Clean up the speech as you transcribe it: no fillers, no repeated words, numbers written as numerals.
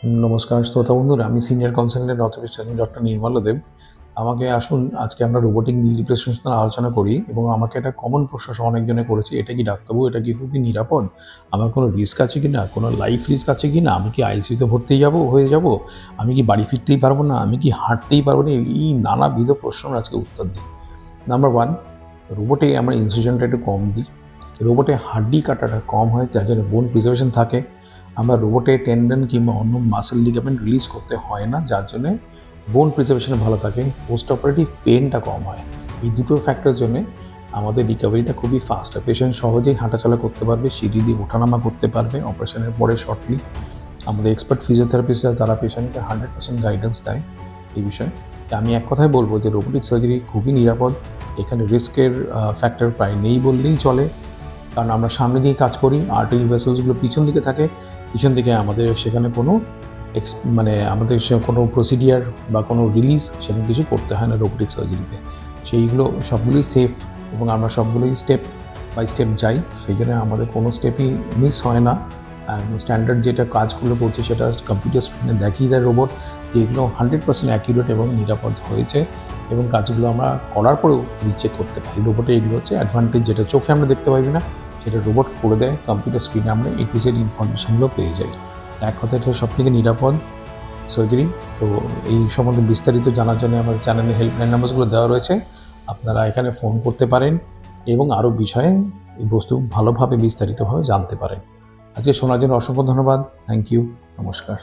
নমস্কার শ্রোতা বন্ধুরা, আমি সিনিয়র কনসালটেন্ট অর্থোপেডিক্স ডক্টর নির্মল দেব। আমাকে আসুন আজকে আমরা রোবোটিক নি রিপ্লেসমেন্ট নিয়ে আলোচনা করি এবং আমাকে একটা কমন প্রশ্ন অনেকজনে করেছে, এটা কি ডাক্তারবাবু, এটা কি খুবই নিরাপদ? আমার কোনো রিস্ক আছে কিনা? কোনো লাইফ রিস্ক আছে কিনা? আমি কি আইসিইউতে ভর্তি হয়ে যাব? আমি কি বাড়ি ফিরতেই পারবো না? আমি কি হাঁটতেই পারবো না? এই নানাবিধ প্রশ্নের আজকে উত্তর দিই। নাম্বার 1, রোবটে আমরা ইনসিশনটা একটু কম দিই। রোবটে হাড্ডি কাটাটা কম হয়, যার জন্য বোন প্রিজার্ভেশন থাকে। আমরা রোবটে টেন্ডন কিংবা অন্য মাসেল লিগামেন্ট রিলিজ করতে হয় না, যার জন্যে বোন প্রিজার্ভেশন ভালো থাকে। পোস্ট অপারেটিভ পেনটা কম হয়। এই দুটো ফ্যাক্টরের জন্যে আমাদের রিকভারিটা খুবই ফাস্ট হয়। পেশেন্ট সহজেই হাঁটাচলা করতে পারবে, সিঁড়ি দিয়ে ওঠানামা করতে পারবে অপারেশনের পরে শর্টলি। আমাদের এক্সপার্ট ফিজিওথেরাপিস্টরা তারা পেশেন্টকে 100% গাইডেন্স দেয় এই বিষয়ে। আমি এক কথায় বলবো যে রোবোটিক সার্জারি খুবই নিরাপদ। এখানে রিস্কের ফ্যাক্টর প্রায় নেই বললেই চলে, কারণ আমরা সামনে দিয়ে কাজ করি, আর্টারি ভেসেলসগুলো পিছন দিকে থাকে। পিছন দিকে আমাদের সেখানে কোনো আমাদের সে কোনো প্রসিডিয়ার বা কোনো রিলিজ সেরকম কিছু করতে হয় না রোবোটিক সার্জারিতে। সেইগুলো সবগুলোই সেফ এবং আমরা সবগুলোই স্টেপ বাই স্টেপ যাই। সেই জন্য আমাদের কোনো স্টেপই মিস হয় না। স্ট্যান্ডার্ড যেটা কাজগুলো করছে সেটা কম্পিউটার স্ক্রিনে দেখিয়ে দেয় রোবট যে এগুলো 100% অ্যাকিউরেট এবং নিরাপদ হয়েছে, এবং কাজগুলো আমরা করার পরেও রিচেক করতে পারি। রোবটে এগুলো হচ্ছে অ্যাডভান্টেজ, যেটা চোখে আমরা দেখতে পাই না সেটা রোবট করে দেয়। কম্পিউটার স্ক্রিনে আমরা A to Z ইনফরমেশনগুলো পেয়ে যাই। এক কথায় এটা সবথেকে নিরাপদ সার্জারি। তো এই সম্বন্ধে বিস্তারিত জানার জন্য আমার চ্যানেলে হেল্পলাইন নাম্বারগুলো দেওয়া রয়েছে, আপনারা এখানে ফোন করতে পারেন এবং আরও বিষয়ে এই বস্তু ভালোভাবে বিস্তারিতভাবে জানতে পারেন। আজকে শোনার জন্য অসংখ্য ধন্যবাদ। Thank you. নমস্কার।